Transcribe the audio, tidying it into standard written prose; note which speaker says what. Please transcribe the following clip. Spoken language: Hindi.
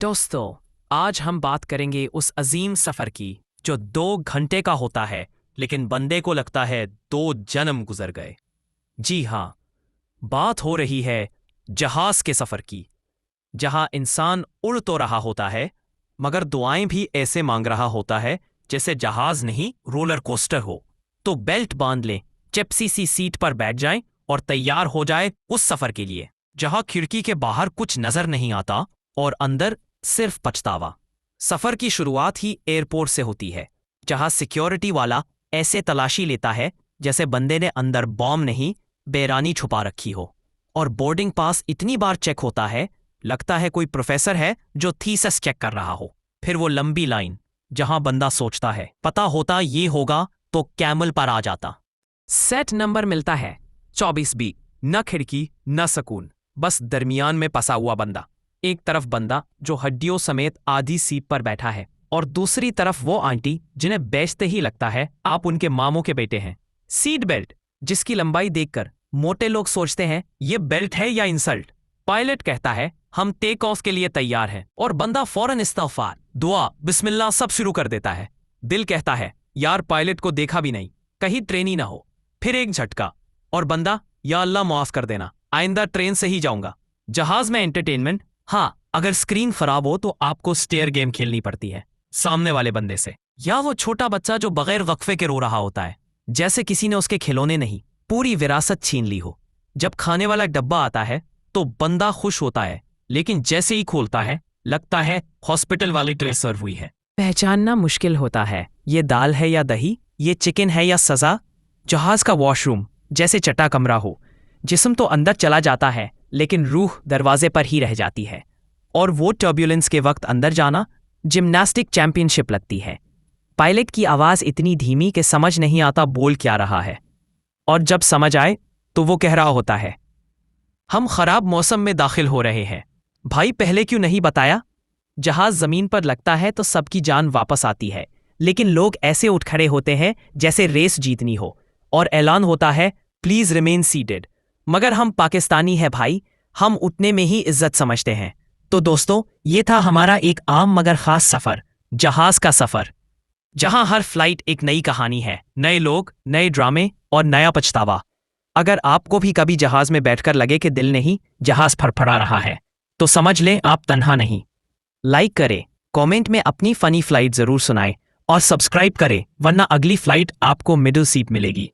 Speaker 1: दोस्तों, आज हम बात करेंगे उस अजीम सफर की जो 2 घंटे का होता है, लेकिन बंदे को लगता है 2 जन्म गुजर गए। जी हाँ, बात हो रही है जहाज के सफर की, जहां इंसान उड़ तो रहा होता है, मगर दुआएं भी ऐसे मांग रहा होता है जैसे जहाज नहीं रोलर कोस्टर हो। तो बेल्ट बांध लें, चेप्सी सी सीट पर बैठ जाएं और तैयार हो जाए उस सफर के लिए जहां खिड़की के बाहर कुछ नजर नहीं आता और अंदर सिर्फ पछतावा। सफर की शुरुआत ही एयरपोर्ट से होती है, जहां सिक्योरिटी वाला ऐसे तलाशी लेता है जैसे बंदे ने अंदर बॉम्ब नहीं बेरानी छुपा रखी हो। और बोर्डिंग पास इतनी बार चेक होता है, लगता है कोई प्रोफेसर है जो थीसिस चेक कर रहा हो। फिर वो लंबी लाइन, जहां बंदा सोचता है पता होता ये होगा तो कैमल पर आ जाता। सेट नंबर मिलता है 24B। न खिड़की न सुकून, बस दरमियान में फंसा हुआ बंदा। एक तरफ बंदा जो हड्डियों समेत आधी सीट पर बैठा है, और दूसरी तरफ वो आंटी जिन्हें बेचते ही लगता है आप उनके मामों के बेटे हैं। सीट बेल्ट, जिसकी लंबाई देखकर मोटे लोग सोचते हैं ये बेल्ट है या इंसल्ट। पायलट कहता है हम टेक ऑफ के लिए तैयार हैं, और बंदा फौरन इस्तग़फ़ार, दुआ, बिस्मिल्लाह सब शुरू कर देता है। दिल कहता है यार पायलट को देखा भी नहीं, कहीं ट्रेन ही ना हो। फिर एक झटका, और बंदा या अल्लाह माफ कर देना, आइंदा ट्रेन से ही जाऊंगा। जहाज में एंटरटेनमेंट, हाँ, अगर स्क्रीन खराब हो तो आपको स्टेयर गेम खेलनी पड़ती है सामने वाले बंदे से, या वो छोटा बच्चा जो बगैर वक्फे के रो रहा होता है, जैसे किसी ने उसके खिलौने नहीं पूरी विरासत छीन ली हो। जब खाने वाला डब्बा आता है तो बंदा खुश होता है, लेकिन जैसे ही खोलता है लगता है हॉस्पिटल वाली ट्रे सर्व हुई है। पहचानना मुश्किल होता है ये दाल है या दही, ये चिकन है या सजा। जहाज का वॉशरूम जैसे चटा कमरा हो, जिस्म तो अंदर चला जाता है लेकिन रूह दरवाजे पर ही रह जाती है। और वो टर्ब्यूलेंस के वक्त अंदर जाना जिम्नास्टिक चैंपियनशिप लगती है। पायलट की आवाज़ इतनी धीमी कि समझ नहीं आता बोल क्या रहा है, और जब समझ आए तो वो कह रहा होता है हम खराब मौसम में दाखिल हो रहे हैं। भाई पहले क्यों नहीं बताया। जहाज जमीन पर लगता है तो सबकी जान वापस आती है, लेकिन लोग ऐसे उठ खड़े होते हैं जैसे रेस जीतनी हो, और ऐलान होता है प्लीज रिमेन सीटेड। मगर हम पाकिस्तानी है भाई, हम उठने में ही इज्जत समझते हैं। तो दोस्तों, ये था हमारा एक आम मगर खास सफर, जहाज का सफर, जहां हर फ्लाइट एक नई कहानी है, नए लोग, नए ड्रामे और नया पछतावा। अगर आपको भी कभी जहाज में बैठकर लगे कि दिल नहीं, जहाज फड़फड़ा रहा है, तो समझ लें आप तन्हा नहीं। लाइक करें, कमेंट में अपनी फनी फ्लाइट जरूर सुनाएं, और सब्सक्राइब करें, वरना अगली फ्लाइट आपको मिडिल सीट मिलेगी।